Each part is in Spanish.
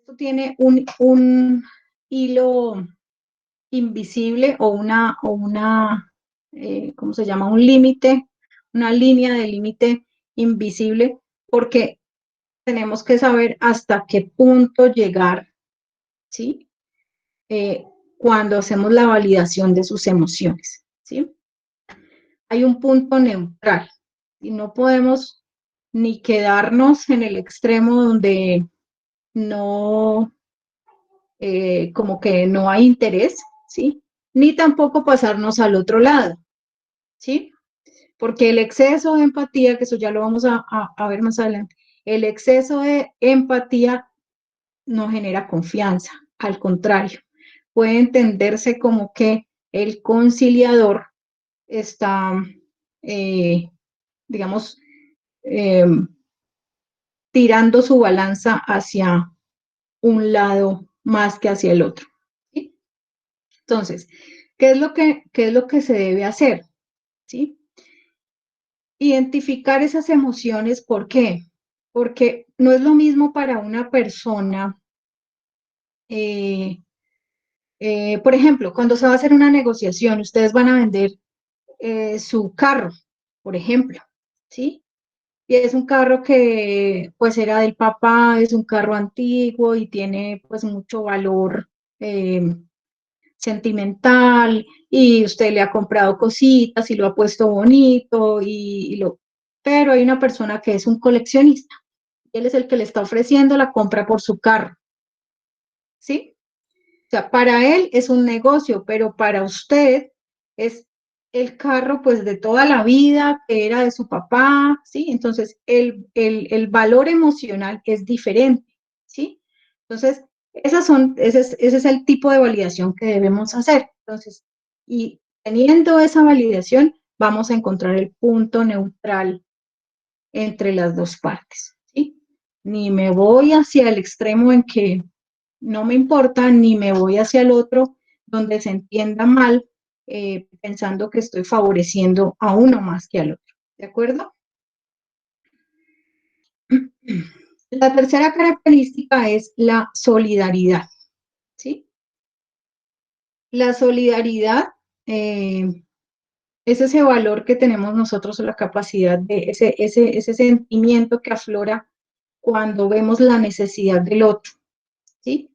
esto tiene un hilo invisible o ¿cómo se llama? Un límite, una línea de límite invisible, porque tenemos que saber hasta qué punto llegar, ¿sí? Eh, cuando hacemos la validación de sus emociones, ¿sí? Hay un punto neutral y no podemos ni quedarnos en el extremo donde no, como que no hay interés, ¿sí? Ni tampoco pasarnos al otro lado, ¿sí? Porque el exceso de empatía, que eso ya lo vamos a ver más adelante, el exceso de empatía no genera confianza, al contrario, puede entenderse como que el conciliador está, eh, digamos, eh, tirando su balanza hacia un lado más que hacia el otro, ¿sí? Entonces, qué es lo que se debe hacer? ¿Sí? Identificar esas emociones, ¿por qué? Porque no es lo mismo para una persona, eh, por ejemplo, cuando se va a hacer una negociación, ustedes van a vender su carro, por ejemplo, ¿sí? Y es un carro que pues era del papá, es un carro antiguo y tiene pues mucho valor eh, sentimental y usted le ha comprado cositas y lo ha puesto bonito pero hay una persona que es un coleccionista. Él es el que le está ofreciendo la compra por su carro, ¿sí? O sea, para él es un negocio, pero para usted es el carro pues de toda la vida que era de su papá, ¿sí? Entonces el valor emocional es diferente, ¿sí? Entonces, ese es el tipo de validación que debemos hacer. Entonces, y teniendo esa validación, vamos a encontrar el punto neutral entre las dos partes, ¿sí? Ni me voy hacia el extremo en que no me importa, ni me voy hacia el otro donde se entienda mal, pensando que estoy favoreciendo a uno más que al otro. ¿De acuerdo? La tercera característica es la solidaridad, ¿sí? La solidaridad es ese valor que tenemos nosotros o la capacidad de ese sentimiento que aflora cuando vemos la necesidad del otro, ¿sí?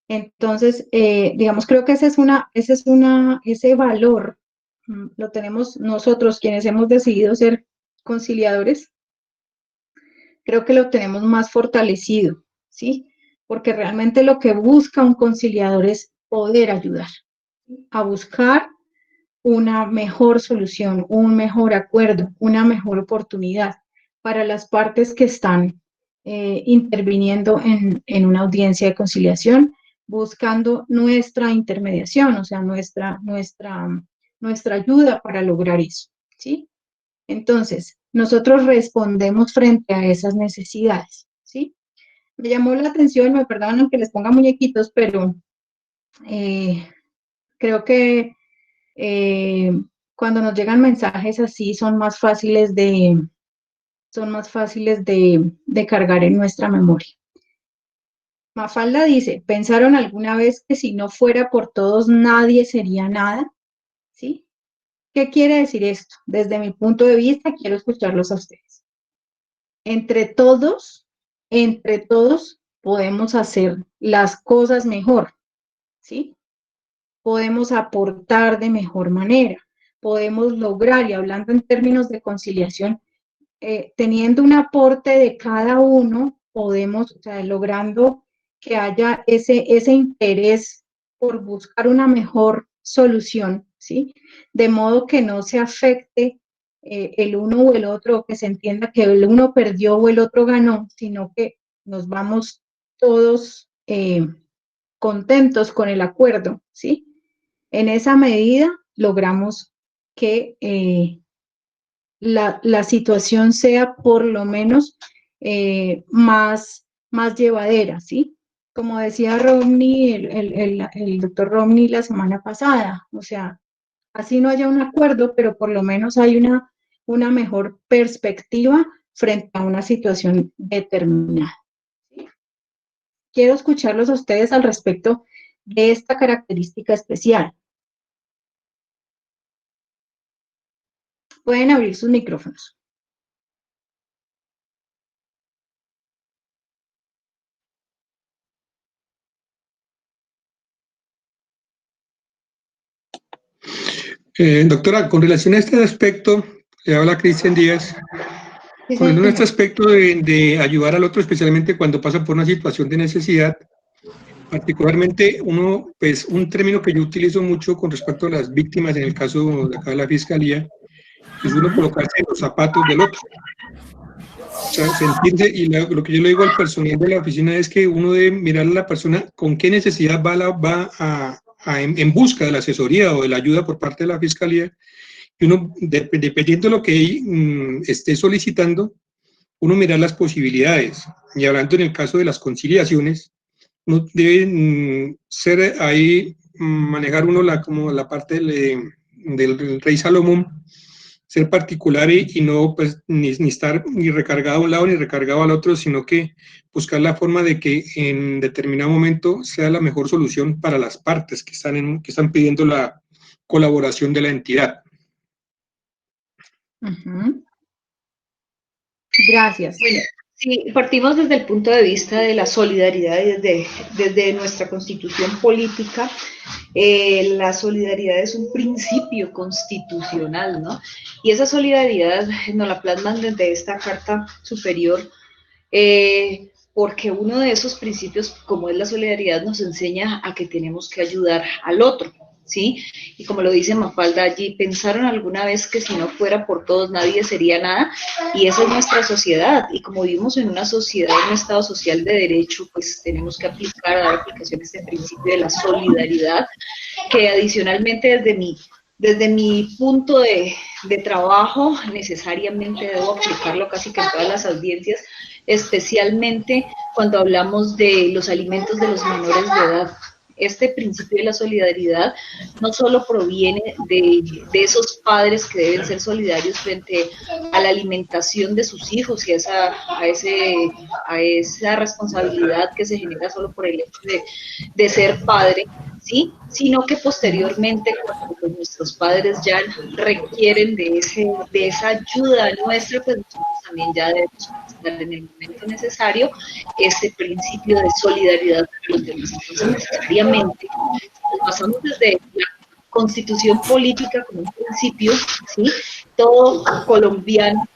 Entonces, digamos, creo que ese valor lo tenemos nosotros quienes hemos decidido ser conciliadores, creo que lo tenemos más fortalecido, ¿sí? Porque realmente lo que busca un conciliador es poder ayudar, a buscar una mejor solución, un mejor acuerdo, una mejor oportunidad para las partes que están interviniendo en una audiencia de conciliación, buscando nuestra intermediación, o sea, nuestra ayuda para lograr eso, ¿sí? Entonces, nosotros respondemos frente a esas necesidades, ¿sí? Me llamó la atención, me perdonan que les ponga muñequitos, pero eh, creo que eh, cuando nos llegan mensajes así son más fáciles de cargar en nuestra memoria. Mafalda dice, ¿pensaron alguna vez que si no fuera por todos nadie sería nada? ¿Sí? ¿Qué quiere decir esto? Desde mi punto de vista, quiero escucharlos a ustedes. Entre todos, entre todos podemos hacer las cosas mejor, ¿sí? Podemos aportar de mejor manera, podemos lograr, y hablando en términos de conciliación, teniendo un aporte de cada uno, podemos, o sea, logrando que haya ese interés por buscar una mejor solución, ¿sí? De modo que no se afecte el uno o el otro, que se entienda que el uno perdió o el otro ganó, sino que nos vamos todos contentos con el acuerdo, ¿sí? En esa medida logramos que la situación sea por lo menos más llevadera, ¿sí? Como decía Romney, el doctor Romney la semana pasada, o sea, así no haya un acuerdo, pero por lo menos hay una mejor perspectiva frente a una situación determinada. ¿Sí? quiero escucharlos a ustedes al respecto de esta característica especial. Pueden abrir sus micrófonos. Doctora, con relación a este aspecto, le habla Cristian Díaz, Sí, con relación a este señor. aspecto de ayudar al otro, especialmente cuando pasa por una situación de necesidad, particularmente pues un término que yo utilizo mucho con respecto a las víctimas, en el caso de acá de la Fiscalía, es uno colocarse en los zapatos del otro. O sea, sentirse, y lo que yo le digo al personal de la oficina es que uno debe mirar a la persona con qué necesidad en busca de la asesoría o de la ayuda por parte de la Fiscalía, y uno, dependiendo de lo que esté solicitando, uno mirar las posibilidades. Y hablando en el caso de las conciliaciones, uno debe ser ahí, manejar uno como la parte del rey Salomón, ser particular y no pues, ni estar ni recargado a un lado ni recargado al otro, sino que buscar la forma de que en determinado momento sea la mejor solución para las partes que están pidiendo la colaboración de la entidad. Gracias. Bueno, sí, partimos desde el punto de vista de la solidaridad y desde nuestra constitución política. La solidaridad es un principio constitucional, ¿no? Y esa solidaridad nos la plasman desde esta Carta Superior, porque uno de esos principios, como es la solidaridad, nos enseña a que tenemos que ayudar al otro, ¿sí? Y como lo dice Mafalda allí, ¿pensaron alguna vez que si no fuera por todos nadie sería nada? Y esa es nuestra sociedad, y como vivimos en una sociedad, en un estado social de derecho, pues tenemos que dar aplicación a este principio de la solidaridad, que adicionalmente desde mi punto de trabajo, necesariamente debo aplicarlo casi que en todas las audiencias, especialmente cuando hablamos de los alimentos de los menores de edad. Este principio de la solidaridad no solo proviene de esos padres que deben ser solidarios frente a la alimentación de sus hijos y a esa responsabilidad que se genera solo por el hecho de ser padre, ¿sí? Sino que posteriormente, cuando pues, nuestros padres ya requieren de esa ayuda nuestra, pues nosotros también ya debemos estar en el momento necesario ese principio de solidaridad con los demás. Entonces, necesariamente, nos basamos desde la constitución política como un principio, ¿sí? Todo colombiano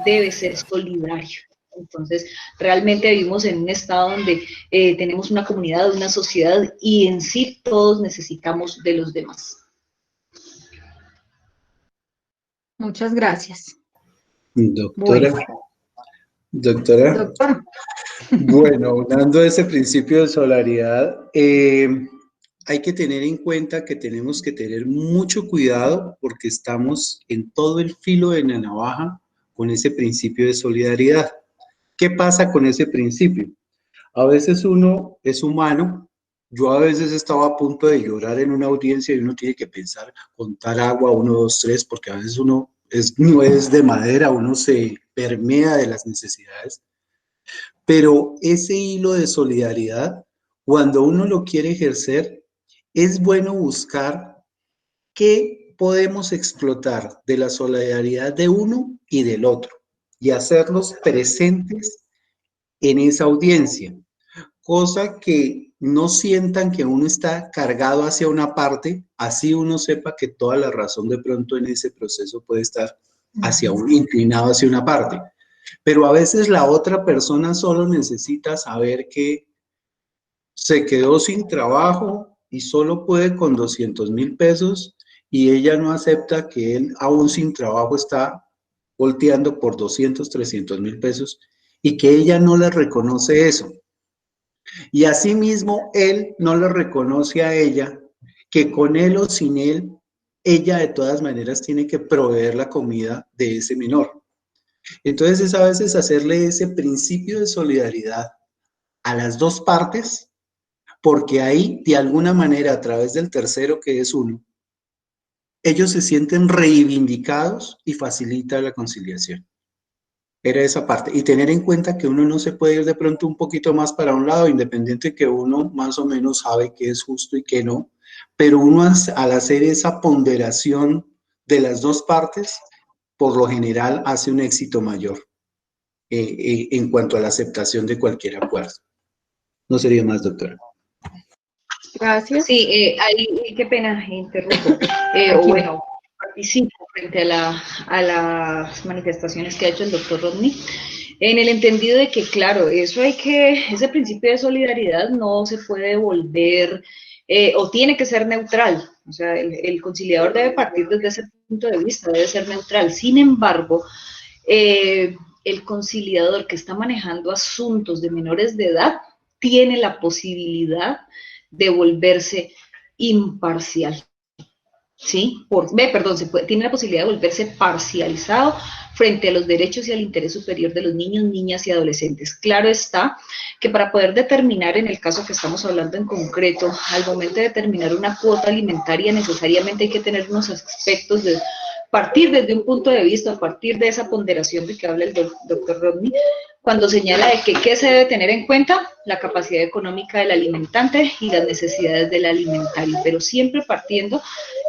debe ser solidario. Entonces, realmente vivimos en un estado donde tenemos una comunidad, una sociedad, y en sí todos necesitamos de los demás. Muchas gracias. Doctora. Bueno. Doctora. Doctor. Bueno, hablando de ese principio de solidaridad, hay que tener en cuenta que tenemos que tener mucho cuidado porque estamos en todo el filo de la navaja con ese principio de solidaridad. ¿Qué pasa con ese principio? A veces uno es humano. Yo a veces estaba a punto de llorar en una audiencia y uno tiene que pensar, contar agua, 1, 2, 3, porque a veces uno no es de madera, uno se permea de las necesidades. Pero ese hilo de solidaridad, cuando uno lo quiere ejercer, es bueno buscar qué podemos explotar de la solidaridad de uno y del otro y hacerlos presentes en esa audiencia, cosa que no sientan que uno está cargado hacia una parte, así uno sepa que toda la razón de pronto en ese proceso puede estar hacia un inclinado hacia una parte. Pero a veces la otra persona solo necesita saber que se quedó sin trabajo y solo puede con 200.000 pesos y ella no acepta que él aún sin trabajo está volteando por 200, 300.000 pesos y que ella no le reconoce eso. Y asimismo él no le reconoce a ella que con él o sin él, ella de todas maneras tiene que proveer la comida de ese menor. Entonces es a veces hacerle ese principio de solidaridad a las dos partes, porque ahí de alguna manera a través del tercero que es uno, ellos se sienten reivindicados y facilita la conciliación. Era esa parte. Y tener en cuenta que uno no se puede ir de pronto un poquito más para un lado, independiente que uno más o menos sabe qué es justo y qué no, pero uno al hacer esa ponderación de las dos partes, por lo general hace un éxito mayor en cuanto a la aceptación de cualquier acuerdo. No sería más, doctora. Gracias. Sí, ahí, qué pena, interrumpo. Bueno, participo frente a las manifestaciones que ha hecho el doctor Rodney, en el entendido de que, claro, ese principio de solidaridad no se puede volver, o tiene que ser neutral. O sea, el conciliador debe partir desde ese punto de vista, debe ser neutral. Sin embargo, el conciliador que está manejando asuntos de menores de edad tiene la posibilidad de volverse imparcial, ¿sí? Tiene la posibilidad de volverse parcializado frente a los derechos y al interés superior de los niños, niñas y adolescentes. Claro está que para poder determinar, en el caso que estamos hablando en concreto, al momento de determinar una cuota alimentaria, necesariamente hay que tener unos aspectos de partir desde un punto de vista, a partir de esa ponderación de que habla el doctor Rodney, cuando señala de que ¿qué se debe tener en cuenta? La capacidad económica del alimentante y las necesidades del alimentario, pero siempre partiendo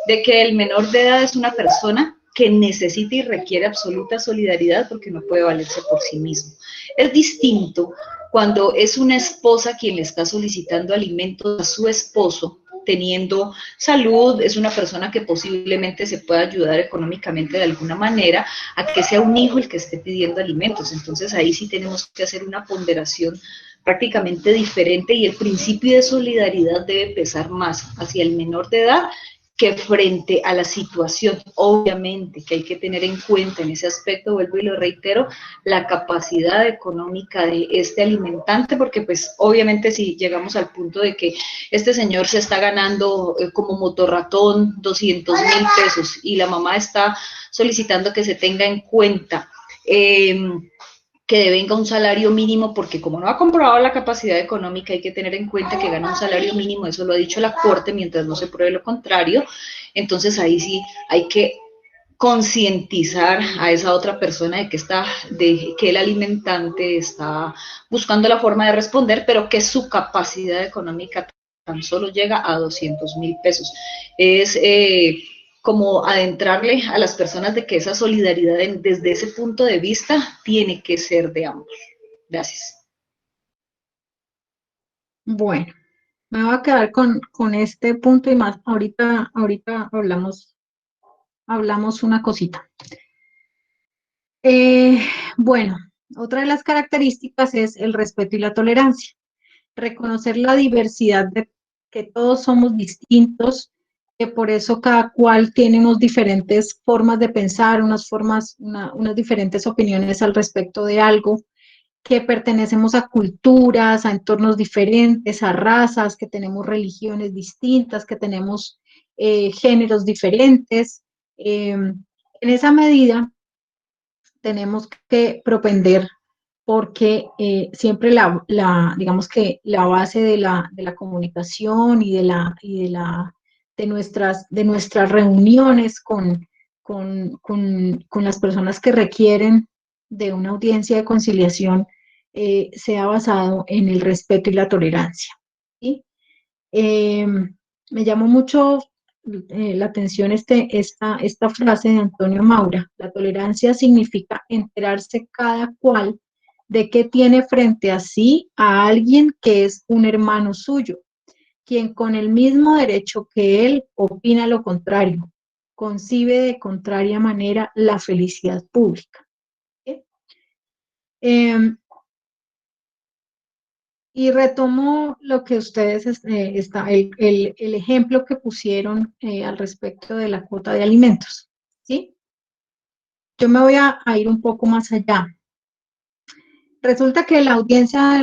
de que el menor de edad es una persona que necesita y requiere absoluta solidaridad porque no puede valerse por sí mismo. Es distinto cuando es una esposa quien le está solicitando alimentos a su esposo, teniendo salud, es una persona que posiblemente se pueda ayudar económicamente de alguna manera, a que sea un hijo el que esté pidiendo alimentos. Entonces ahí sí tenemos que hacer una ponderación prácticamente diferente y el principio de solidaridad debe pesar más hacia el menor de edad que frente a la situación. Obviamente que hay que tener en cuenta en ese aspecto, vuelvo y lo reitero, la capacidad económica de este alimentante, porque pues obviamente si llegamos al punto de que este señor se está ganando como motorratón 200,000 pesos y la mamá está solicitando que se tenga en cuenta que devenga un salario mínimo, porque como no ha comprobado la capacidad económica, hay que tener en cuenta que gana un salario mínimo, eso lo ha dicho la Corte, mientras no se pruebe lo contrario. Entonces ahí sí hay que concientizar a esa otra persona de que el alimentante está buscando la forma de responder, pero que su capacidad económica tan solo llega a 200,000 pesos. Es como adentrarle a las personas de que esa solidaridad desde ese punto de vista tiene que ser de ambos. Gracias. Bueno, me voy a quedar con este punto y más. Ahorita hablamos una cosita. Bueno, otra de las características es el respeto y la tolerancia. Reconocer la diversidad de que todos somos distintos, que por eso cada cual tiene unas diferentes formas de pensar, unas diferentes opiniones al respecto de algo, que pertenecemos a culturas, a entornos diferentes, a razas, que tenemos religiones distintas, que tenemos géneros diferentes. En esa medida tenemos que propender porque siempre digamos que la base de la comunicación y de nuestras reuniones con las personas que requieren de una audiencia de conciliación sea basado en el respeto y la tolerancia, ¿sí? Me llamó mucho la atención esta frase de Antonio Maura: la tolerancia significa enterarse cada cual de que tiene frente a sí a alguien que es un hermano suyo, quien con el mismo derecho que él opina lo contrario, concibe de contraria manera la felicidad pública. ¿Sí? Y retomo lo que ustedes, el ejemplo que pusieron al respecto de la cuota de alimentos, ¿sí? Yo me voy a ir un poco más allá. Resulta que la audiencia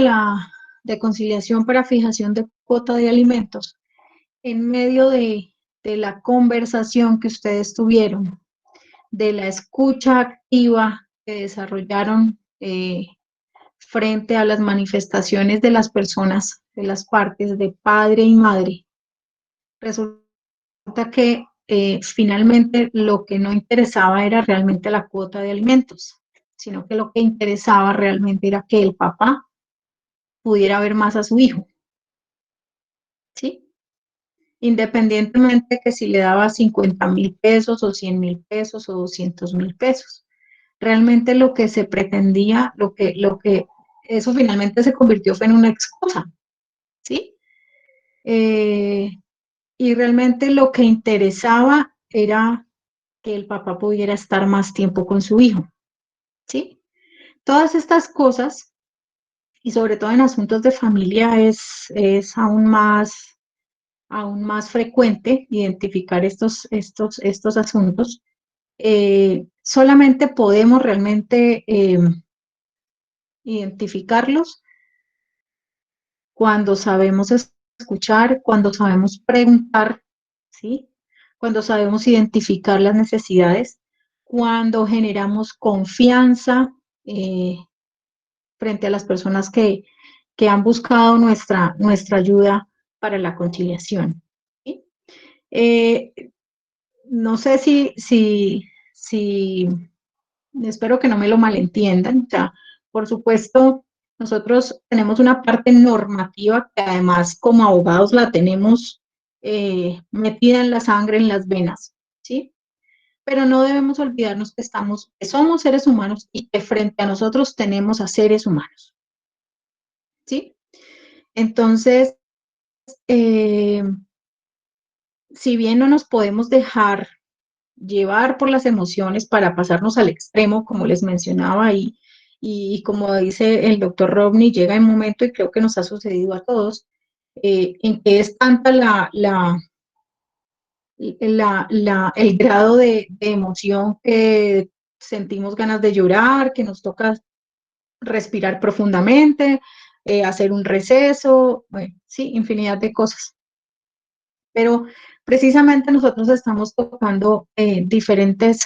de conciliación para fijación de cuota de alimentos, en medio de la conversación que ustedes tuvieron, de la escucha activa que desarrollaron frente a las manifestaciones de las personas, de las partes de padre y madre, resulta que finalmente lo que no interesaba era realmente la cuota de alimentos, sino que lo que interesaba realmente era que el papá pudiera ver más a su hijo, ¿sí? Independientemente que si le daba 50.000 pesos o 100.000 pesos o 200.000 pesos. Realmente lo que se pretendía, eso finalmente se convirtió fue en una excusa, ¿sí? Y realmente lo que interesaba era que el papá pudiera estar más tiempo con su hijo, ¿sí? Todas estas cosas, y sobre todo en asuntos de familia, es aún más frecuente identificar estos asuntos. Solamente podemos realmente identificarlos cuando sabemos escuchar, cuando sabemos preguntar, ¿sí? Cuando sabemos identificar las necesidades, cuando generamos confianza frente a las personas que han buscado nuestra ayuda para la conciliación, ¿sí? No sé si espero que no me lo malentiendan. O sea, por supuesto, nosotros tenemos una parte normativa que además como abogados la tenemos metida en la sangre, en las venas, ¿sí? Pero no debemos olvidarnos que somos seres humanos y que frente a nosotros tenemos a seres humanos, ¿sí? Entonces, si bien no nos podemos dejar llevar por las emociones para pasarnos al extremo, como les mencionaba, y como dice el doctor Robney, llega un momento, y creo que nos ha sucedido a todos, en que es tanta el grado de emoción que sentimos ganas de llorar, que nos toca respirar profundamente, hacer un receso, bueno, sí, infinidad de cosas. Pero precisamente nosotros estamos tocando diferentes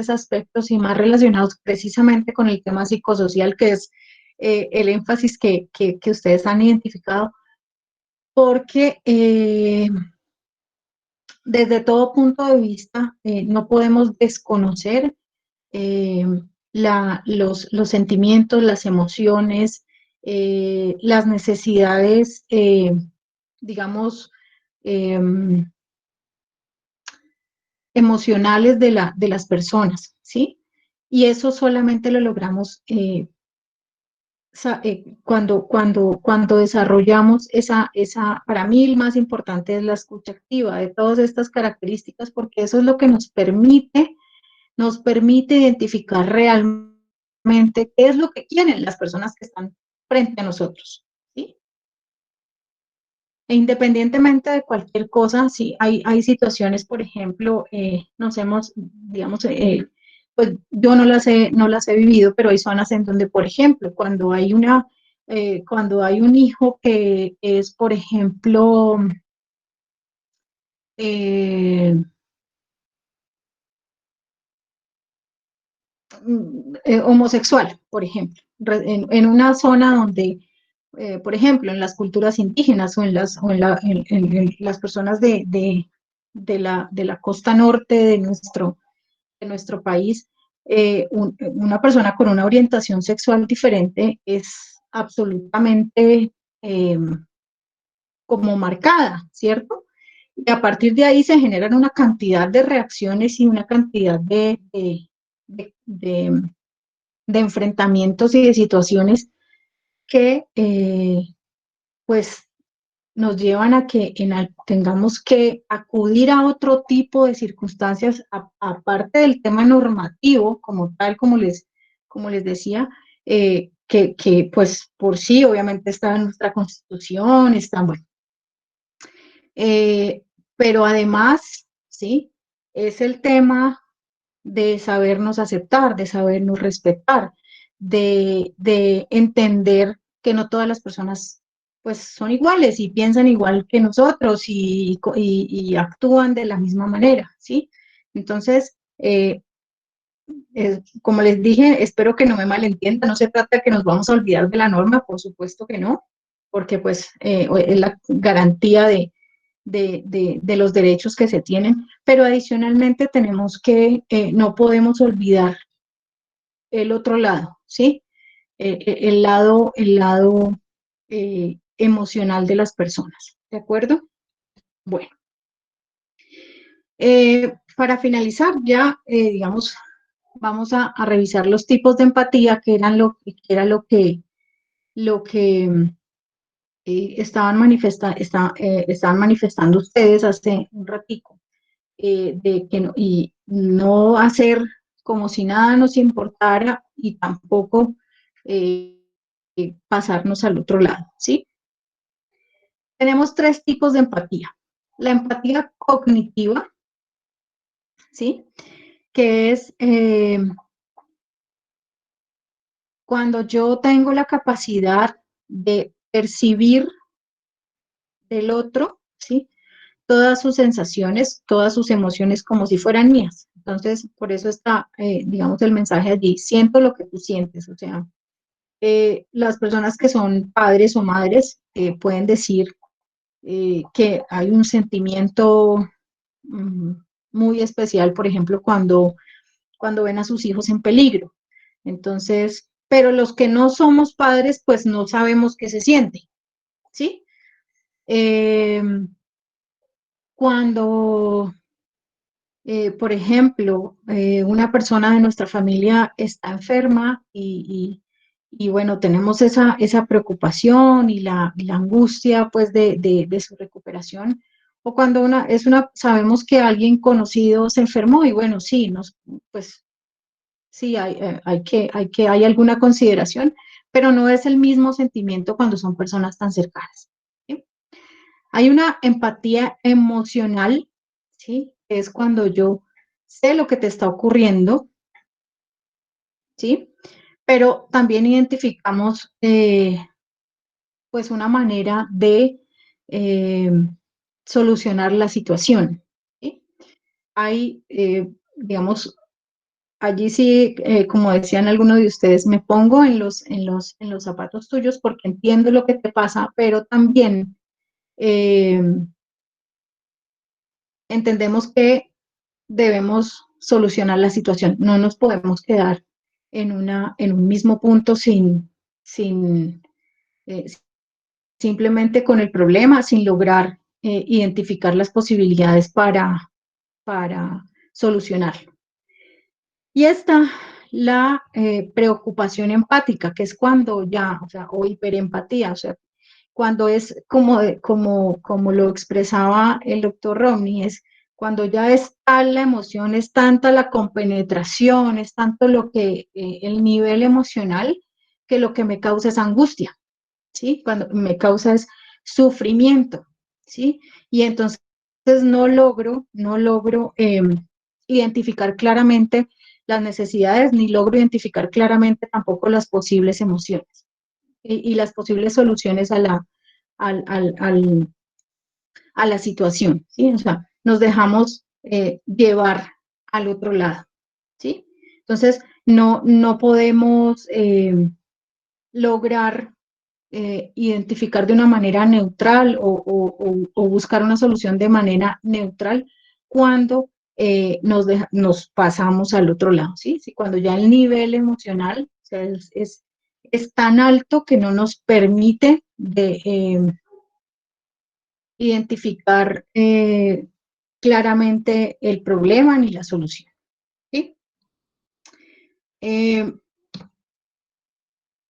aspectos y más relacionados precisamente con el tema psicosocial, que es el énfasis que ustedes han identificado, porque desde todo punto de vista no podemos desconocer eh, los sentimientos, las emociones, las necesidades, digamos, eh, emocionales de las personas, ¿sí? Y eso solamente lo logramos cuando desarrollamos para mí el más importante es la escucha activa de todas estas características, porque eso es lo que nos permite identificar realmente qué es lo que quieren las personas que están frente a nosotros, ¿sí? E independientemente de cualquier cosa, sí, hay situaciones, por ejemplo, digamos, pues yo no las he vivido, pero hay zonas en donde, por ejemplo, cuando hay un hijo que es, por ejemplo, homosexual, por ejemplo, en una zona donde por ejemplo, en las culturas indígenas o en las personas de la costa norte de nuestro país, una persona con una orientación sexual diferente es absolutamente como marcada, ¿cierto? Y a partir de ahí se generan una cantidad de reacciones y una cantidad de, de, de enfrentamientos y de situaciones que pues nos llevan a que tengamos que acudir a otro tipo de circunstancias, aparte del tema normativo, como tal, como les decía, pues por sí, obviamente está en nuestra Constitución, está bueno. Pero además, ¿sí? Es el tema de sabernos aceptar, de sabernos respetar, de entender que no todas las personas pues son iguales y piensan igual que nosotros y actúan de la misma manera, ¿sí? Entonces, como les dije, espero que no me malentiendan, no se trata de que nos vamos a olvidar de la norma, por supuesto que no, porque pues es la garantía de los derechos que se tienen, pero adicionalmente tenemos que, no podemos olvidar el otro lado, ¿sí? El lado emocional de las personas, ¿de acuerdo? Bueno, para finalizar ya, digamos, vamos a revisar los tipos de empatía que era lo que estaban manifestando ustedes hace un ratico, de que no, y no hacer como si nada nos importara y tampoco pasarnos al otro lado, ¿sí? Tenemos tres tipos de empatía. La empatía cognitiva, ¿sí? Que es cuando yo tengo la capacidad de percibir del otro, ¿sí? Todas sus sensaciones, todas sus emociones como si fueran mías. Entonces, por eso está, digamos, el mensaje allí, siento lo que tú sientes. O sea, las personas que son padres o madres pueden decir que hay un sentimiento muy especial, por ejemplo, cuando ven a sus hijos en peligro. Entonces, pero los que no somos padres, pues no sabemos qué se siente, ¿sí? Cuando, por ejemplo, una persona de nuestra familia está enferma y bueno, tenemos esa preocupación y la angustia, pues, de su recuperación, o cuando sabemos que alguien conocido se enfermó y bueno, sí, pues, sí, hay alguna consideración, pero no es el mismo sentimiento cuando son personas tan cercanas, ¿sí? Hay una empatía emocional, ¿sí? Que es cuando yo sé lo que te está ocurriendo, ¿sí? Pero también identificamos, pues, una manera de eh, solucionar la situación, ¿sí? Hay, digamos, allí sí, como decían algunos de ustedes, me pongo en los zapatos tuyos porque entiendo lo que te pasa, pero también entendemos que debemos solucionar la situación. No nos podemos quedar en un mismo punto sin eh, simplemente con el problema, sin lograr identificar las posibilidades para solucionarlo. Y está la preocupación empática, que es cuando ya, o sea, o hiperempatía, o sea, cuando es como lo expresaba el doctor Romney, es cuando ya es tal la emoción, es tanta la compenetración, es tanto el nivel emocional, que lo que me causa es angustia, ¿sí? Cuando me causa es sufrimiento, ¿sí? Y entonces no logro identificar claramente las necesidades, ni logro identificar claramente tampoco las posibles emociones y las posibles soluciones a la situación, ¿sí? O sea, nos dejamos llevar al otro lado, ¿sí? Entonces, no podemos lograr identificar de una manera neutral o buscar una solución de manera neutral cuando nos pasamos al otro lado, ¿sí? Sí, cuando ya el nivel emocional, o sea, es tan alto que no nos permite identificar claramente el problema ni la solución, ¿sí?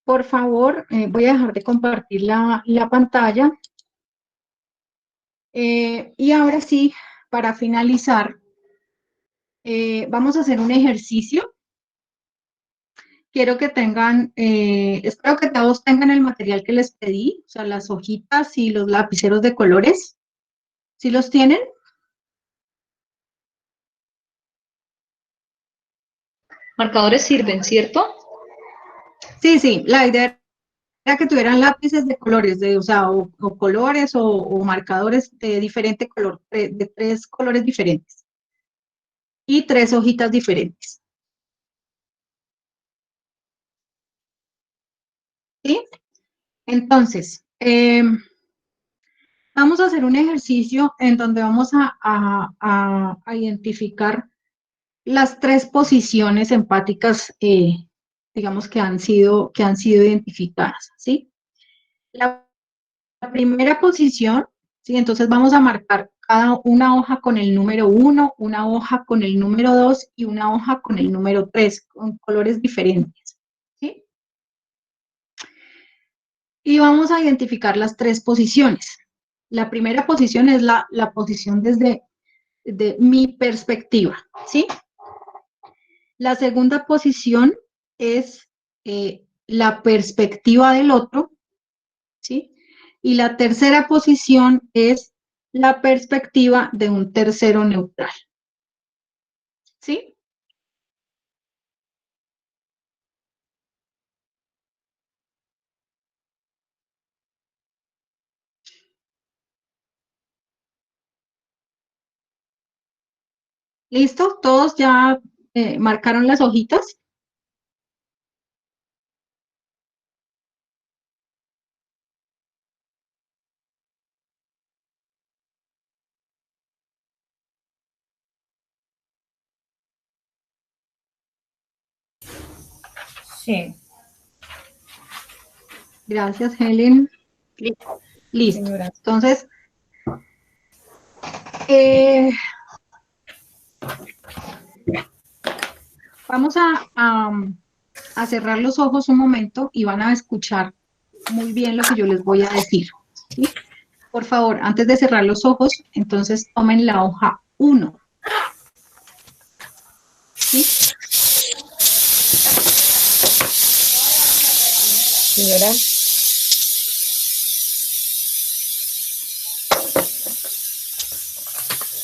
Por favor, voy a dejar de compartir la pantalla. Y ahora sí, para finalizar, vamos a hacer un ejercicio. Quiero que espero que todos tengan el material que les pedí, o sea, las hojitas y los lapiceros de colores. ¿Sí los tienen? Marcadores sirven, ¿cierto? Sí, la idea era que tuvieran lápices de colores, o colores o marcadores de diferente color, de 3 colores diferentes y 3 hojitas diferentes. ¿Sí? Entonces, vamos a hacer un ejercicio en donde vamos a identificar las 3 posiciones empáticas digamos, que han sido identificadas, ¿sí? La primera posición, ¿sí? Entonces vamos a marcar una hoja con el número 1, una hoja con el número 2 y una hoja con el número 3, con colores diferentes, ¿sí? Y vamos a identificar las tres posiciones. La primera posición es la posición desde mi perspectiva, ¿sí? La segunda posición es la perspectiva del otro, ¿sí? Y la tercera posición es la perspectiva de un tercero neutral, ¿sí? ¿Listo? ¿Todos ya marcaron las hojitas? Sí, Gracias, Helen. Listo. señora. Entonces, vamos a cerrar los ojos un momento y van a escuchar muy bien lo que yo les voy a decir, ¿sí? Por favor, antes de cerrar los ojos, entonces tomen la hoja 1, ¿sí? Señora.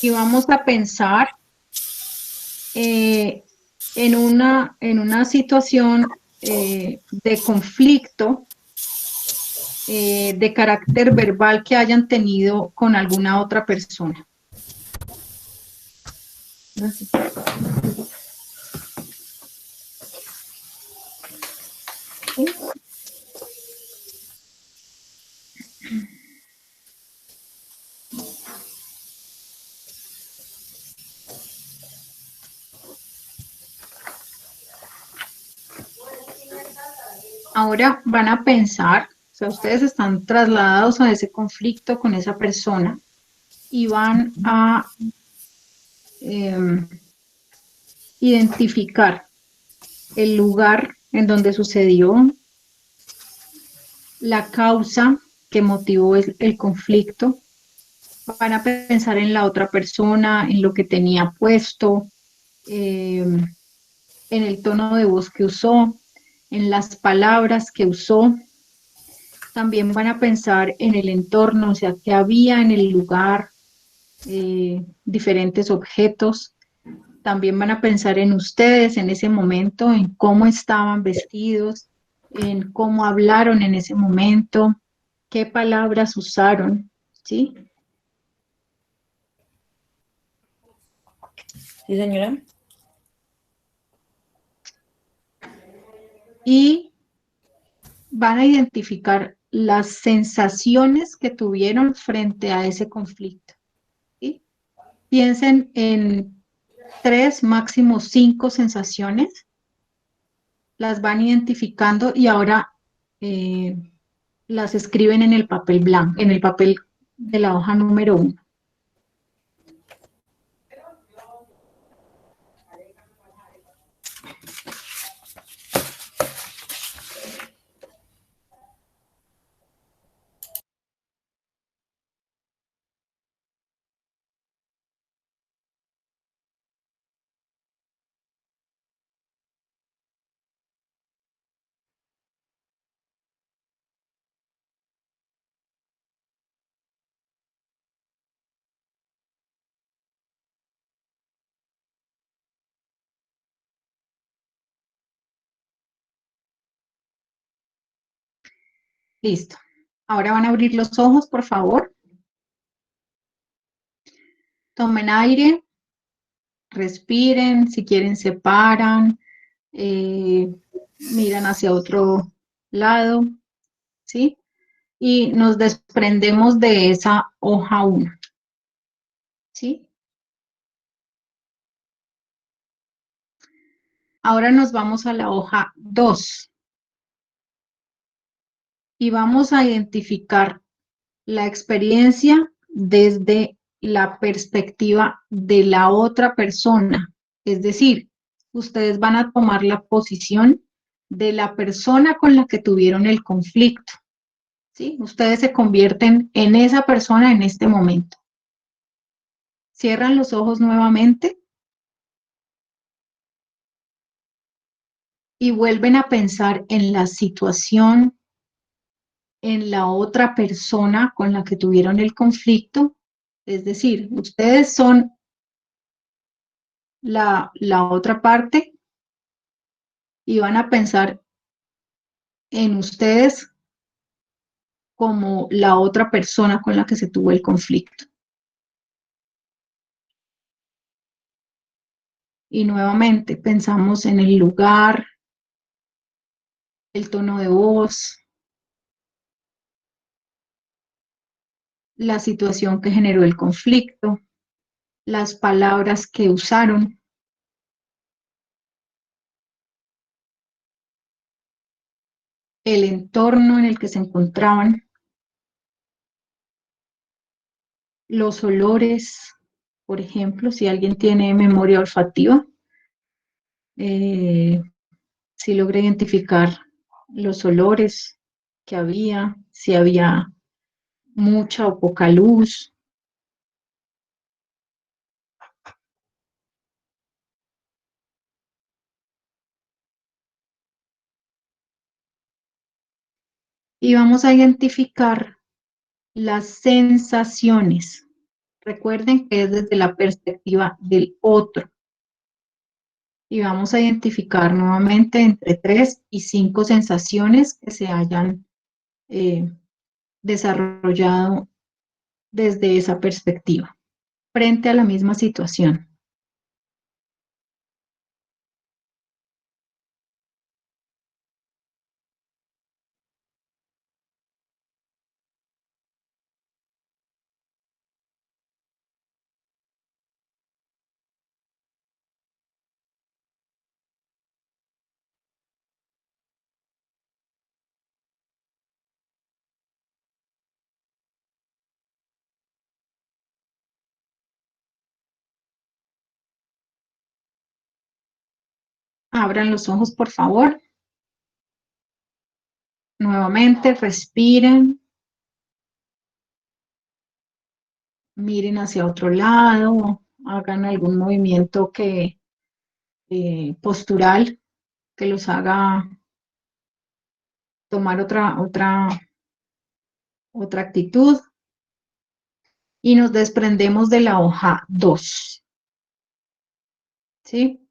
Y vamos a pensar en una situación de conflicto de carácter verbal que hayan tenido con alguna otra persona. Gracias. ¿Sí? Ahora van a pensar, o sea, ustedes están trasladados a ese conflicto con esa persona y van a identificar el lugar en donde sucedió, la causa que motivó el conflicto. Van a pensar en la otra persona, en lo que tenía puesto, en el tono de voz que usó, en las palabras que usó. También van a pensar en el entorno, o sea, que había en el lugar, diferentes objetos. También van a pensar en ustedes en ese momento, en cómo estaban vestidos, en cómo hablaron en ese momento, qué palabras usaron, ¿sí? Sí, señora. Y van a identificar las sensaciones que tuvieron frente a ese conflicto, ¿sí? Piensen en 3, máximo 5 sensaciones, las van identificando y ahora las escriben en el papel blanco, en el papel de la hoja número 1. Listo. Ahora van a abrir los ojos, por favor. Tomen aire, respiren, si quieren se paran, miran hacia otro lado, ¿sí? Y nos desprendemos de esa hoja 1, ¿sí? Ahora nos vamos a la hoja 2 y vamos a identificar la experiencia desde la perspectiva de la otra persona. Es decir, ustedes van a tomar la posición de la persona con la que tuvieron el conflicto. ¿Sí? Ustedes se convierten en esa persona en este momento. Cierran los ojos nuevamente y vuelven a pensar en la situación, en la otra persona con la que tuvieron el conflicto. Es decir, ustedes son la otra parte y van a pensar en ustedes como la otra persona con la que se tuvo el conflicto. Y nuevamente pensamos en el lugar, el tono de voz, la situación que generó el conflicto, las palabras que usaron. El entorno en el que se encontraban, los olores, por ejemplo, si alguien tiene memoria olfativa, si logra identificar los olores que había, si había mucha o poca luz. Y vamos a identificar las sensaciones. Recuerden que es desde la perspectiva del otro. Y vamos a identificar nuevamente entre 3 y 5 sensaciones que se hayan desarrollado desde esa perspectiva, frente a la misma situación. Abran los ojos, por favor. Nuevamente, respiren. Miren hacia otro lado. Hagan algún movimiento postural que los haga tomar otra actitud. Y nos desprendemos de la hoja 2. ¿Sí?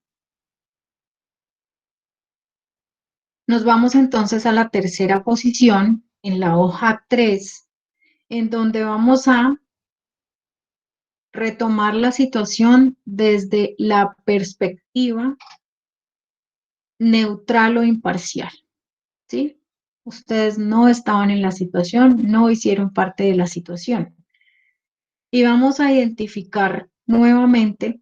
Nos vamos entonces a la tercera posición, en la hoja 3, en donde vamos a retomar la situación desde la perspectiva neutral o imparcial, ¿sí? Ustedes no estaban en la situación, no hicieron parte de la situación. Y vamos a identificar nuevamente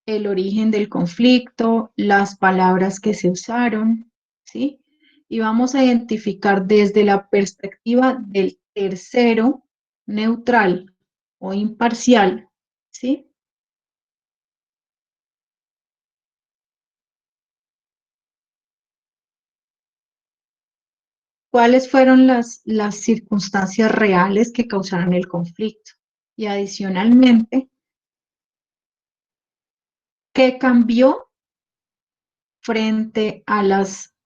el origen del conflicto, las palabras que se usaron, ¿sí? Y vamos a identificar desde la perspectiva del tercero neutral o imparcial, ¿sí? ¿Cuáles fueron las circunstancias reales que causaron el conflicto? Y adicionalmente, ¿qué cambió frente a las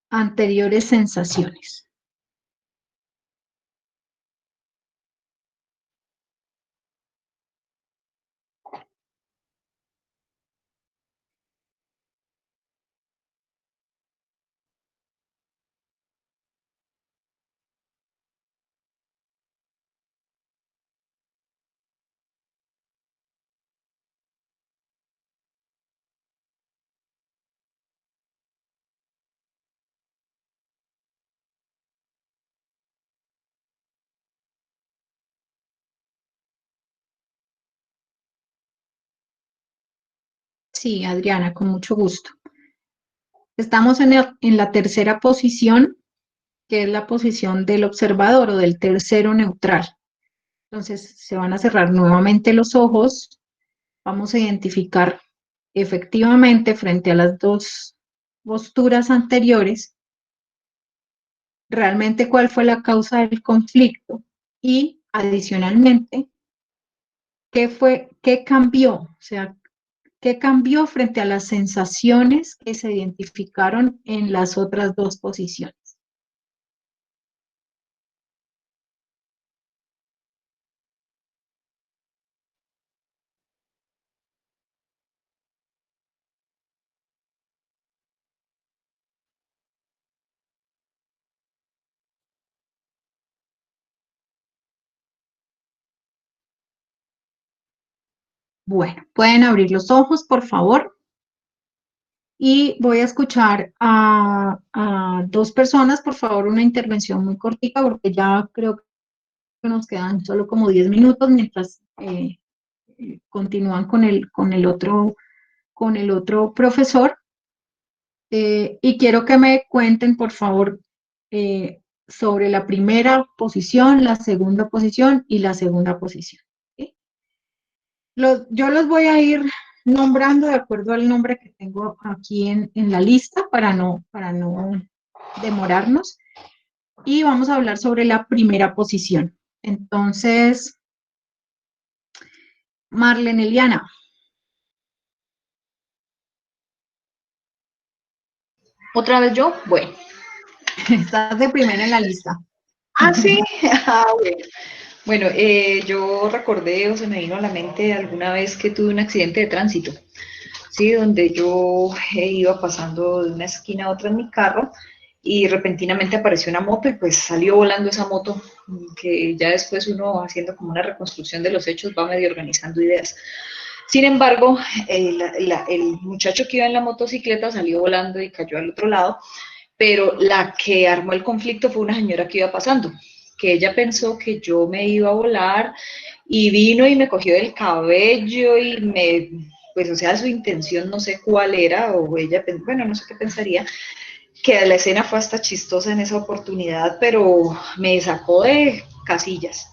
anteriores sensaciones? Sí, Adriana, con mucho gusto. Estamos en la tercera posición, que es la posición del observador o del tercero neutral. Entonces, se van a cerrar nuevamente los ojos. Vamos a identificar efectivamente frente a las dos posturas anteriores realmente cuál fue la causa del conflicto y adicionalmente qué cambió, o sea, qué cambió frente a las sensaciones que se identificaron en las otras dos posiciones. Bueno, pueden abrir los ojos, por favor. Y voy a escuchar a dos personas, por favor, una intervención muy cortica, porque ya creo que nos quedan solo como 10 minutos mientras continúan con el otro profesor. Y quiero que me cuenten, por favor, sobre la primera posición, la segunda posición y la segunda posición. ¿Sí? Yo los voy a ir nombrando de acuerdo al nombre que tengo aquí en la lista para no demorarnos. Y vamos a hablar sobre la primera posición. Entonces, Marlene Eliana. ¿Otra vez yo? Bueno. Estás de primera en la lista. Ah, sí. Ah, bueno. Bueno, yo recordé o se me vino a la mente alguna vez que tuve un accidente de tránsito, ¿sí? Donde yo iba pasando de una esquina a otra en mi carro y repentinamente apareció una moto y pues salió volando esa moto, que ya después uno haciendo como una reconstrucción de los hechos va medio organizando ideas. Sin embargo, el muchacho que iba en la motocicleta salió volando y cayó al otro lado, pero la que armó el conflicto fue una señora que iba pasando, que ella pensó que yo me iba a volar y vino y me cogió del cabello y pues o sea, su intención no sé cuál era, o ella, bueno, no sé qué pensaría, que la escena fue hasta chistosa en esa oportunidad, pero me sacó de casillas.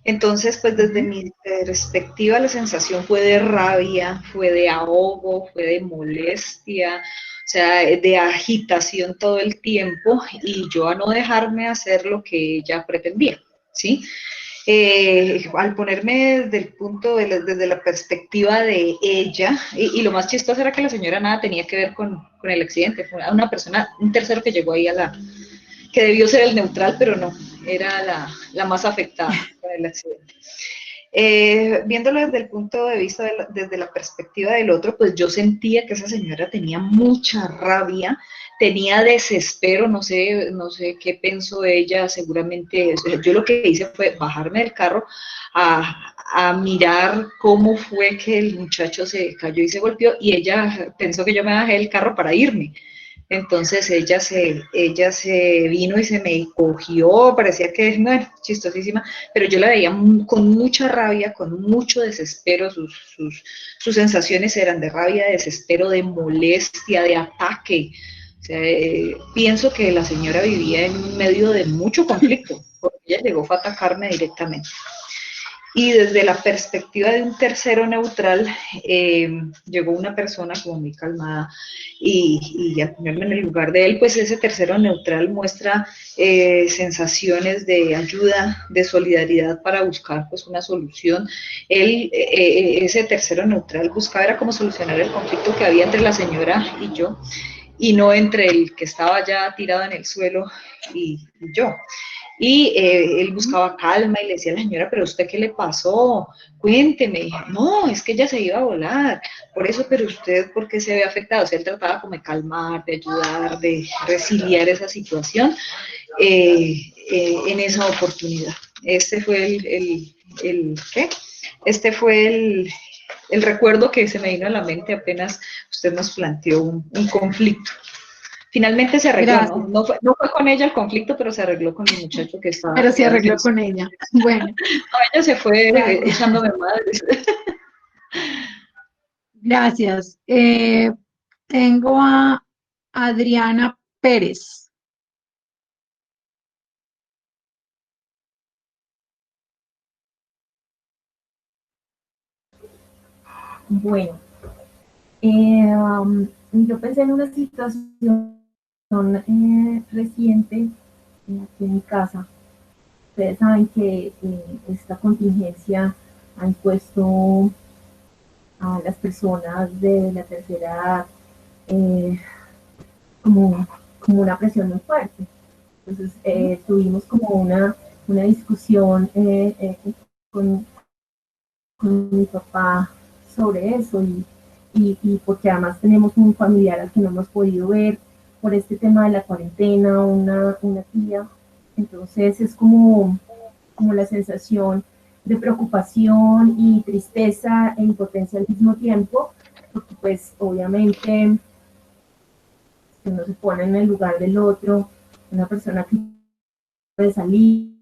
Entonces, pues desde mi perspectiva la sensación fue de rabia, fue de ahogo, fue de molestia, o sea, de agitación todo el tiempo y yo a no dejarme hacer lo que ella pretendía, ¿sí? Al ponerme desde el punto, desde la perspectiva de ella, y lo más chistoso era que la señora nada tenía que ver con el accidente, fue una persona, un tercero que llegó ahí que debió ser el neutral, pero no, era la más afectada con el accidente. Viéndolo desde el punto de vista, desde la perspectiva del otro, pues yo sentía que esa señora tenía mucha rabia, tenía desespero, no sé qué pensó ella, seguramente, yo lo que hice fue bajarme del carro a mirar cómo fue que el muchacho se cayó y se golpeó, y ella pensó que yo me bajé del carro para irme. Entonces ella se vino y se me cogió, parecía que, bueno, chistosísima, pero yo la veía con mucha rabia, con mucho desespero, sus sensaciones eran de rabia, de desespero, de molestia, de ataque. O sea, pienso que la señora vivía en medio de mucho conflicto, porque ella llegó a atacarme directamente. Y desde la perspectiva de un tercero neutral, llegó una persona como muy calmada y al ponerme en el lugar de él, pues ese tercero neutral muestra sensaciones de ayuda, de solidaridad para buscar pues una solución. Él, ese tercero neutral buscaba era cómo solucionar el conflicto que había entre la señora y yo, y no entre el que estaba ya tirado en el suelo y yo. Y él buscaba calma y le decía a la señora, pero ¿usted qué le pasó? Cuénteme. No, es que ella se iba a volar. Por eso, pero usted, ¿por qué se ve afectado? O sea, él trataba como de calmar, de ayudar, de resiliar esa situación en esa oportunidad. Este fue ¿qué? Este fue el recuerdo que se me vino a la mente apenas usted nos planteó un conflicto. Finalmente se arregló, ¿no? No fue con ella el conflicto, pero se arregló con el muchacho que estaba. Pero se arregló con ella. Bueno. No, ella se fue echándome madres. Gracias. Tengo a Adriana Pérez. Bueno, yo pensé en una situación reciente aquí en mi casa. Ustedes saben que esta contingencia ha impuesto a las personas de la tercera edad como, como una presión muy fuerte. Entonces tuvimos como una discusión con, con mi papá sobre eso y porque además tenemos un familiar al que no hemos podido ver por este tema de la cuarentena, una tía. Entonces es como la sensación de preocupación y tristeza e impotencia al mismo tiempo, porque pues obviamente si uno se pone en el lugar del otro, una persona que puede salir,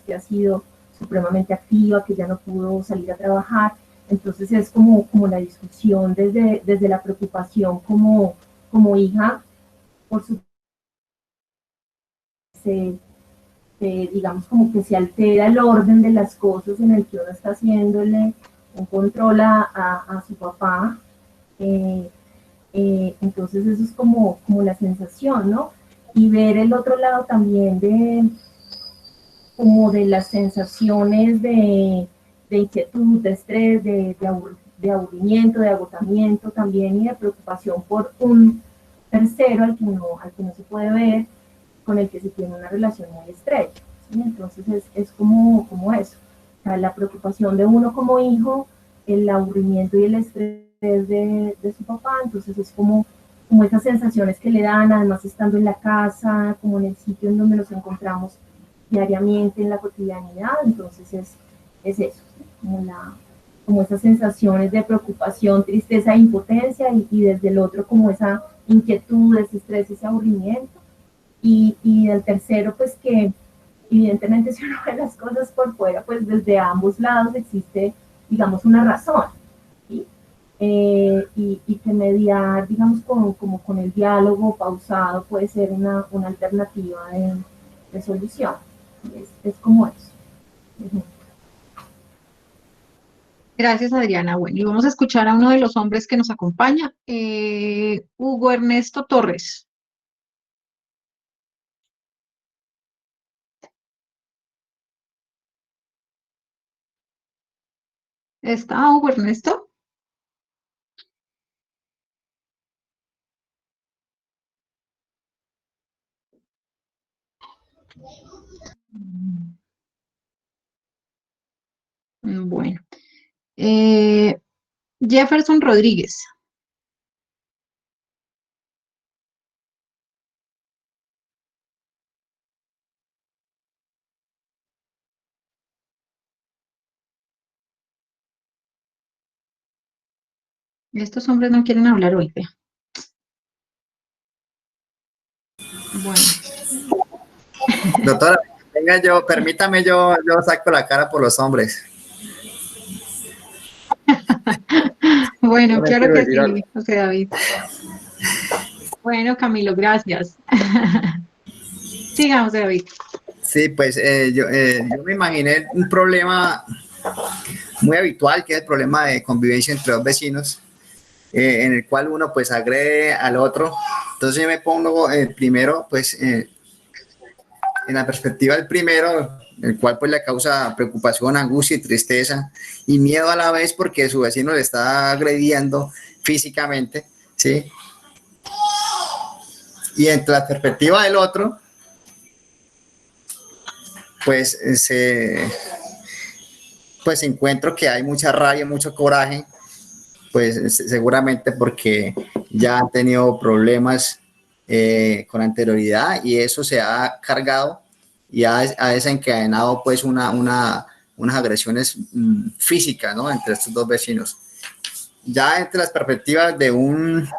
que ha sido supremamente activa, que ya no pudo salir a trabajar, entonces es como la discusión desde la preocupación como hija, por su digamos como que se altera el orden de las cosas en el que uno está haciéndole un control a su papá, entonces eso es como la sensación, ¿no? Y ver el otro lado también como de las sensaciones de inquietud, de estrés, de aburrimiento, de agotamiento también y de preocupación por un tercero al que no se puede ver, con el que se tiene una relación muy estrecha. ¿Sí? Entonces es como eso, o sea, la preocupación de uno como hijo, el aburrimiento y el estrés de su papá, entonces es como esas sensaciones que le dan, además estando en la casa, como en el sitio en donde nos encontramos diariamente en la cotidianidad, entonces es eso, como esas sensaciones de preocupación, tristeza e impotencia y desde el otro como esa inquietud, ese estrés, ese aburrimiento y el tercero pues que evidentemente si uno ve las cosas por fuera pues desde ambos lados existe digamos una razón, ¿sí? Y que mediar digamos como con el diálogo pausado puede ser una alternativa de solución. Es como eso. Gracias, Adriana. Bueno, y vamos a escuchar a uno de los hombres que nos acompaña, Hugo Ernesto Torres. ¿Está Hugo Ernesto? Bueno. Jefferson Rodríguez. Estos hombres no quieren hablar hoy. Vea. Bueno. Doctora, venga permítame yo saco la cara por los hombres. Bueno, No me claro quiero que decir algo. sí, José David. Bueno, Camilo, gracias. Siga, José David. Sí, pues yo me imaginé un problema muy habitual, que es el problema de convivencia entre dos vecinos, en el cual uno pues agrede al otro. Entonces yo me pongo primero pues en la perspectiva del primero, el cual pues le causa preocupación, angustia y tristeza y miedo a la vez porque su vecino le está agrediendo físicamente, ¿sí? Y entre la perspectiva del otro, pues pues encuentro que hay mucha rabia, mucho coraje, pues seguramente porque ya han tenido problemas con anterioridad y eso se ha cargado y ha desencadenado pues unas agresiones físicas, ¿no? Entre estos dos vecinos. Ya entre las perspectivas de una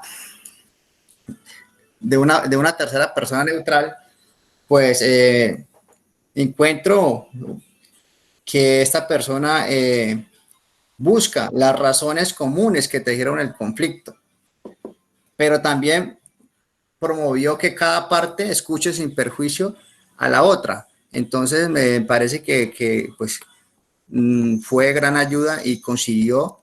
tercera persona neutral, pues encuentro que esta persona busca las razones comunes que tejieron el conflicto, pero también promovió que cada parte escuche sin perjuicio a la otra. Entonces me parece que pues, fue gran ayuda y consiguió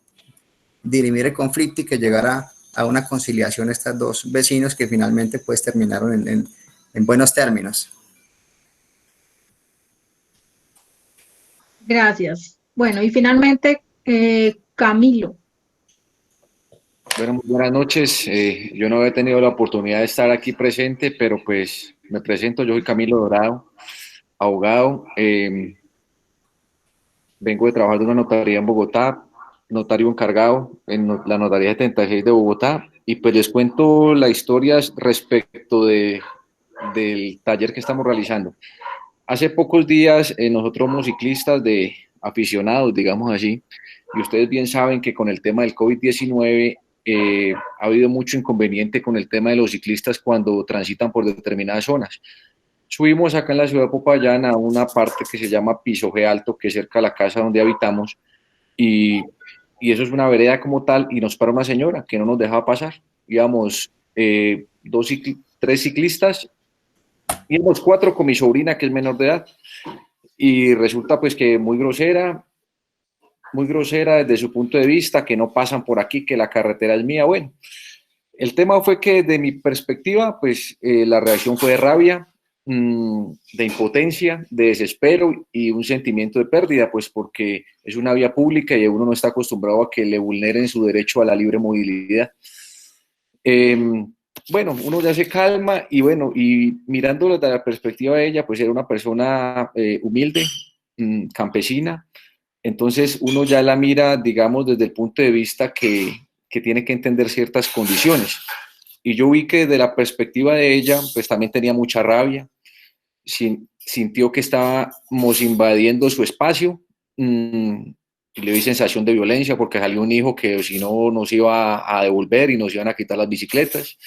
dirimir el conflicto y que llegara a una conciliación estos dos vecinos que finalmente pues terminaron en buenos términos. Gracias. Bueno, y finalmente, Camilo. Bueno, muy buenas noches. Yo no había tenido la oportunidad de estar aquí presente, pero pues me presento. Yo soy Camilo Dorado, abogado. Vengo de trabajar de una notaría en Bogotá, notario encargado en la notaría 76 de Bogotá. Y pues les cuento la historia respecto del taller que estamos realizando. Hace pocos días nosotros somos ciclistas de aficionados, digamos así, y ustedes bien saben que con el tema del COVID-19 ha habido mucho inconveniente con el tema de los ciclistas cuando transitan por determinadas zonas. Subimos acá en la ciudad de Popayán a una parte que se llama Pisoje Alto, que es cerca de la casa donde habitamos, y, y eso es una vereda como tal, y nos para una señora que no nos dejaba pasar. Íbamos tres ciclistas, íbamos cuatro con mi sobrina que es menor de edad, y resulta pues que muy grosera desde su punto de vista, que no pasan por aquí, que la carretera es mía. Bueno, el tema fue que de mi perspectiva, pues la reacción fue de rabia, de impotencia, de desespero y un sentimiento de pérdida, pues porque es una vía pública y uno no está acostumbrado a que le vulneren su derecho a la libre movilidad. Bueno, uno ya se calma y bueno, y mirándolo desde la perspectiva de ella, pues era una persona humilde, campesina. Entonces uno ya la mira, digamos, desde el punto de vista que tiene que entender ciertas condiciones. Y yo vi que desde la perspectiva de ella, pues también tenía mucha rabia, sintió que estábamos invadiendo su espacio, y le di sensación de violencia porque salió un hijo que si no nos iba a devolver y nos iban a quitar las bicicletas.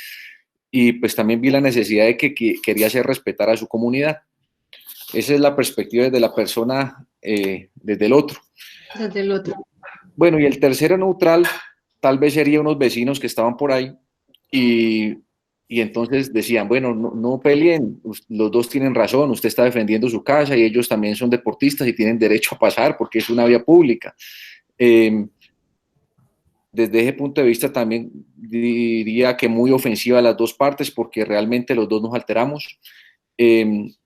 Y pues también vi la necesidad de que quería hacer respetar a su comunidad. Esa es la perspectiva desde la persona, desde el otro. Desde el otro. Bueno, y el tercero neutral tal vez sería unos vecinos que estaban por ahí y entonces decían, bueno, no peleen, los dos tienen razón, usted está defendiendo su casa y ellos también son deportistas y tienen derecho a pasar porque es una vía pública. Desde ese punto de vista también diría que muy ofensiva a las dos partes porque realmente los dos nos alteramos. Y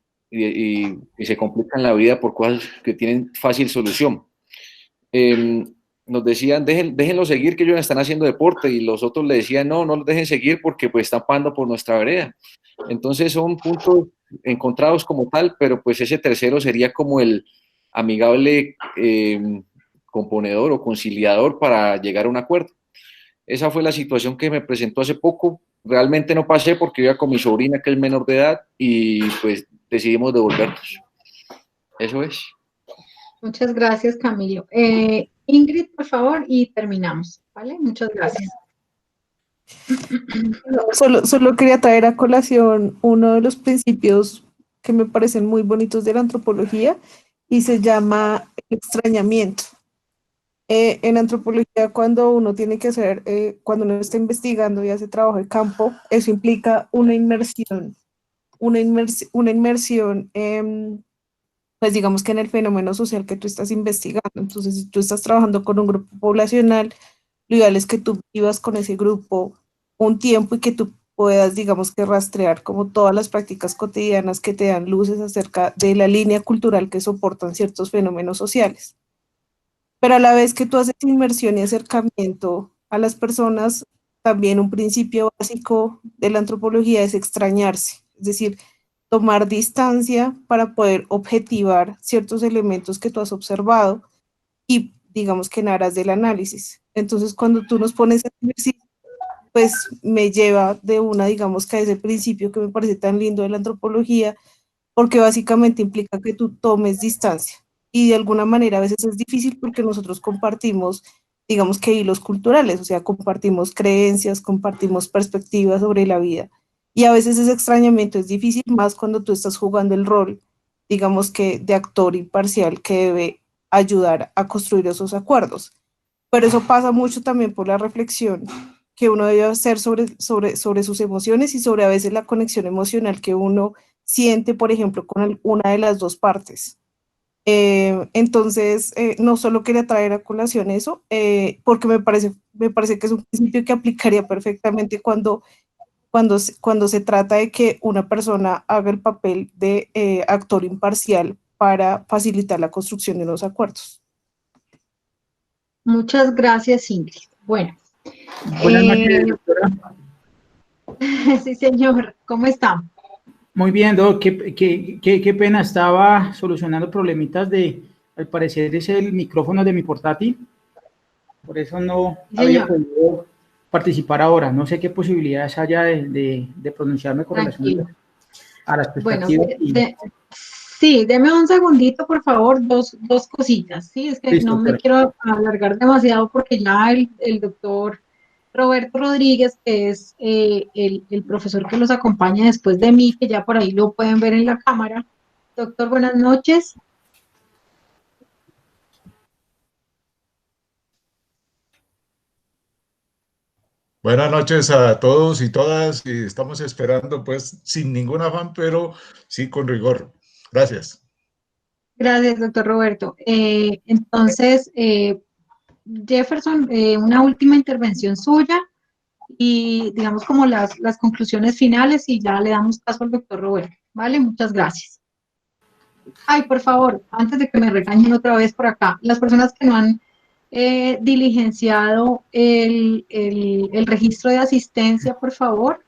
se complican la vida por cosas que tienen fácil solución. Nos decían, déjenlo seguir que ellos están haciendo deporte, y los otros le decían, no los dejen seguir porque pues están pagando por nuestra vereda. Entonces son puntos encontrados como tal, pero pues ese tercero sería como el amigable componedor o conciliador para llegar a un acuerdo. Esa fue la situación que me presentó hace poco. Realmente no pasé porque iba con mi sobrina que es menor de edad y pues decidimos devolvernos. Eso es. Muchas gracias, Camilo. Ingrid, por favor, y terminamos, ¿vale? Muchas gracias. Solo quería traer a colación uno de los principios que me parecen muy bonitos de la antropología y se llama el extrañamiento. En antropología, cuando uno tiene que hacer, cuando uno está investigando y hace trabajo de campo, eso implica una inmersión, pues digamos que en el fenómeno social que tú estás investigando. Entonces, si tú estás trabajando con un grupo poblacional, lo ideal es que tú vivas con ese grupo un tiempo y que tú puedas, digamos que rastrear como todas las prácticas cotidianas que te dan luces acerca de la línea cultural que soportan ciertos fenómenos sociales. Pero a la vez que tú haces inmersión y acercamiento a las personas, también un principio básico de la antropología es extrañarse, es decir, tomar distancia para poder objetivar ciertos elementos que tú has observado y digamos que en aras del análisis. Entonces, cuando tú nos pones a ejercicio, pues me lleva de una, digamos que a ese principio que me parece tan lindo de la antropología, porque básicamente implica que tú tomes distancia. Y de alguna manera a veces es difícil porque nosotros compartimos, digamos que hilos culturales, o sea, compartimos creencias, compartimos perspectivas sobre la vida. Y a veces ese extrañamiento es difícil, más cuando tú estás jugando el rol, digamos que de actor imparcial que debe ayudar a construir esos acuerdos. pero eso pasa mucho también por la reflexión que uno debe hacer sobre sus emociones y sobre a veces la conexión emocional que uno siente, por ejemplo, con una de las dos partes. Entonces, no solo quería traer a colación eso, porque me parece que es un principio que aplicaría perfectamente cuando se trata de que una persona haga el papel de actor imparcial para facilitar la construcción de unos acuerdos. Muchas gracias, Ingrid. Bueno. Buenas noches, doctora. Sí, señor. ¿Cómo está? Muy bien, Doc. Qué pena. Estaba solucionando problemitas al parecer es el micrófono de mi portátil. Por eso no había podido participar ahora. No sé qué posibilidades haya de pronunciarme con relación a las perspectivas. Bueno, sí, deme un segundito, por favor, dos cositas. Sí, es que listo, no me quiero alargar demasiado porque ya el doctor Roberto Rodríguez, que es el profesor que los acompaña después de mí, que ya por ahí lo pueden ver en la cámara. Doctor, buenas noches. Buenas noches a todos y todas, y estamos esperando pues sin ningún afán, pero sí con rigor. Gracias. Gracias, doctor Roberto. Entonces, Jefferson, una última intervención suya y digamos como las conclusiones finales y ya le damos paso al doctor Roberto. Vale, muchas gracias. Ay, por favor, antes de que me regañen otra vez por acá, las personas que no han diligenciado el registro de asistencia, por favor,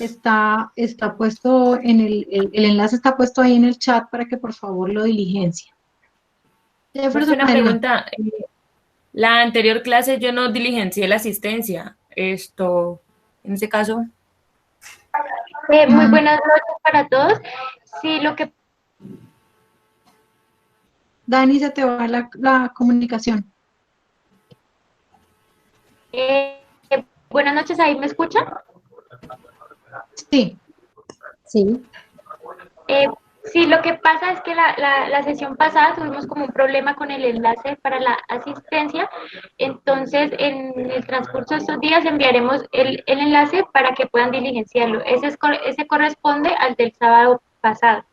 está puesto en el enlace está puesto ahí en el chat para que por favor lo diligencien. Una pregunta. La anterior clase yo no diligencié la asistencia. En ese caso. Muy buenas noches para todos. Sí, lo que... Dani, se te va la comunicación. Buenas noches, ¿ahí me escuchan? Sí. Sí. Sí, lo que pasa es que la sesión pasada tuvimos como un problema con el enlace para la asistencia, entonces en el transcurso de estos días enviaremos el enlace para que puedan diligenciarlo. Ese corresponde al del sábado pasado.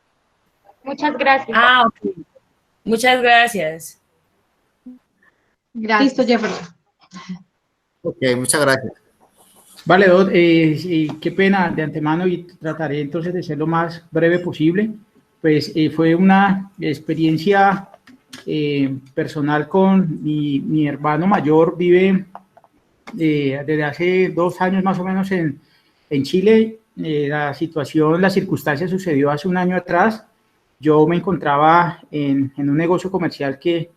Muchas gracias. Ah, ok. Muchas gracias. Listo, Jefferson. Ok, muchas gracias. Vale, Doc, qué pena de antemano y trataré entonces de ser lo más breve posible. Pues fue una experiencia personal con mi hermano mayor, vive desde hace 2 años más o menos en Chile. La circunstancia sucedió hace un año atrás. Yo me encontraba en un negocio comercial que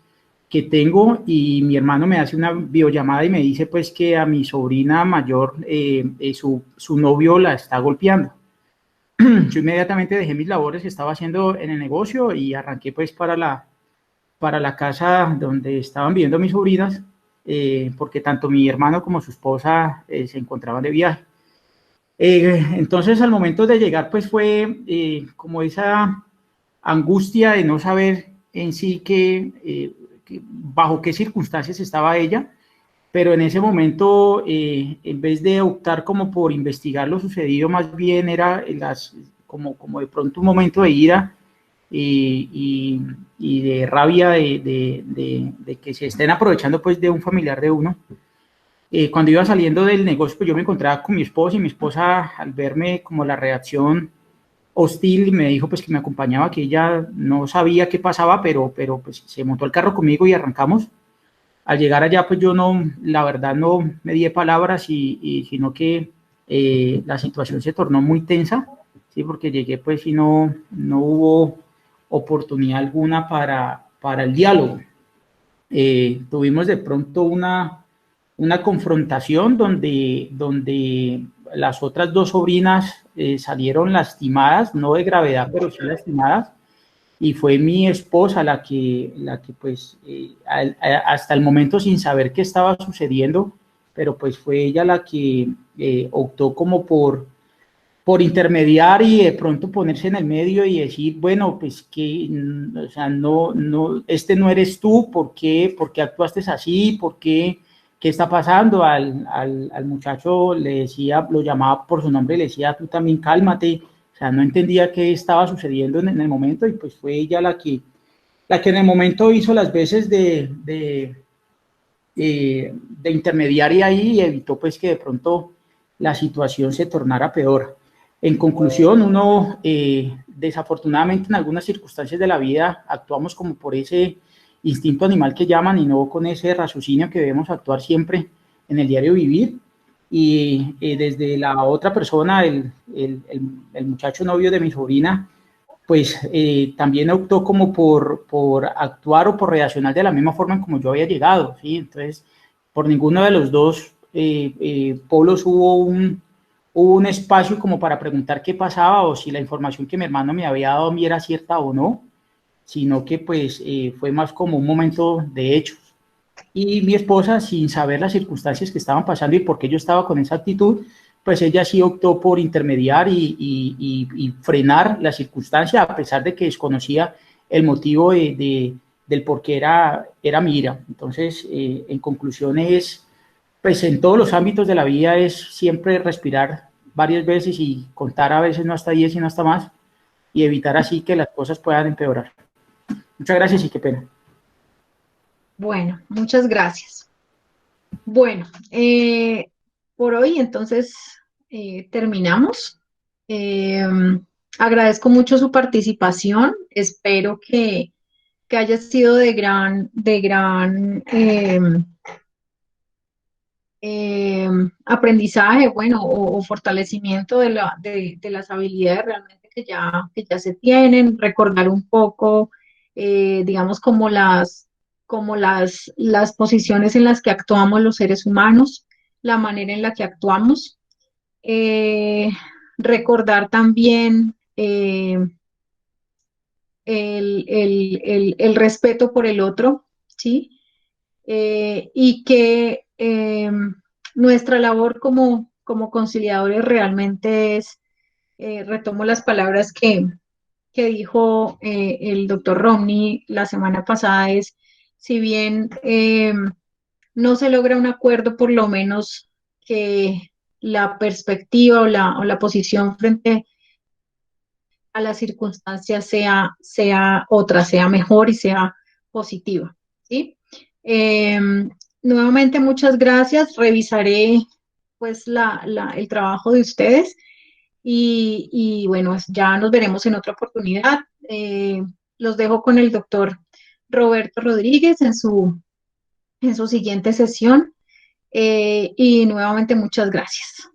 tengo y mi hermano me hace una videollamada y me dice pues que a mi sobrina mayor su novio la está golpeando. Yo inmediatamente dejé mis labores que estaba haciendo en el negocio y arranqué pues para la casa donde estaban viviendo mis sobrinas, porque tanto mi hermano como su esposa se encontraban de viaje. Entonces al momento de llegar pues fue como esa angustia de no saber en sí bajo qué circunstancias estaba ella, pero en ese momento, en vez de optar como por investigar lo sucedido, más bien era como de pronto un momento de ira y de rabia de que se estén aprovechando pues de un familiar de uno. Cuando iba saliendo del negocio, pues yo me encontraba con mi esposa y mi esposa al verme como la reacción hostil me dijo pues que me acompañaba, que ella no sabía qué pasaba, pero pues se montó al carro conmigo y arrancamos. Al llegar allá, pues yo la verdad no me di palabras, sino que la situación se tornó muy tensa, ¿sí? Porque llegué pues y no hubo oportunidad alguna para el diálogo. Tuvimos de pronto una confrontación donde las otras 2 sobrinas salieron lastimadas, no de gravedad, pero sí lastimadas. Y fue mi esposa la que pues, hasta el momento sin saber qué estaba sucediendo, pero pues fue ella la que optó como por intermediar y de pronto ponerse en el medio y decir, bueno, pues que, o sea, no, no eres tú, ¿por qué actuaste así? ¿Por qué ¿qué está pasando? Al muchacho le decía, lo llamaba por su nombre y le decía, tú también cálmate. O sea, no entendía qué estaba sucediendo en el momento, y pues fue ella la que en el momento hizo las veces de intermediaria ahí, y evitó pues que de pronto la situación se tornara peor. En conclusión, uno desafortunadamente en algunas circunstancias de la vida actuamos como por ese instinto animal que llaman, y no con ese raciocinio que debemos actuar siempre en el diario vivir. Y desde la otra persona, el muchacho novio de mi sobrina, pues también optó como por actuar o por reaccionar de la misma forma en como yo había llegado, ¿sí? Entonces, por ninguno de los dos polos hubo un espacio como para preguntar qué pasaba, o si la información que mi hermano me había dado a mí era cierta o no, sino que pues fue más como un momento de hechos. Y mi esposa, sin saber las circunstancias que estaban pasando y por qué yo estaba con esa actitud, pues ella sí optó por intermediar y frenar la circunstancia, a pesar de que desconocía el motivo del por qué era mi ira. Entonces, en conclusión es, pues en todos los ámbitos de la vida es siempre respirar varias veces y contar a veces no hasta 10 sino hasta más, y evitar así que las cosas puedan empeorar. Muchas gracias y qué pena. Bueno, muchas gracias. Bueno, por hoy entonces terminamos. Agradezco mucho su participación. Espero que haya sido de gran aprendizaje, bueno, o fortalecimiento de las habilidades realmente que ya se tienen, recordar un poco, digamos, como las posiciones en las que actuamos los seres humanos, la manera en la que actuamos, recordar también el respeto por el otro, ¿sí? Y que nuestra labor como conciliadores realmente es, retomo las palabras que dijo el doctor Romney la semana pasada, es, si bien no se logra un acuerdo, por lo menos que la perspectiva o la posición frente a las circunstancias sea otra, sea mejor y sea positiva, ¿sí? Nuevamente, muchas gracias. Revisaré pues el trabajo de ustedes y bueno, ya nos veremos en otra oportunidad. Los dejo con el doctor Roberto Rodríguez en su siguiente sesión y nuevamente muchas gracias.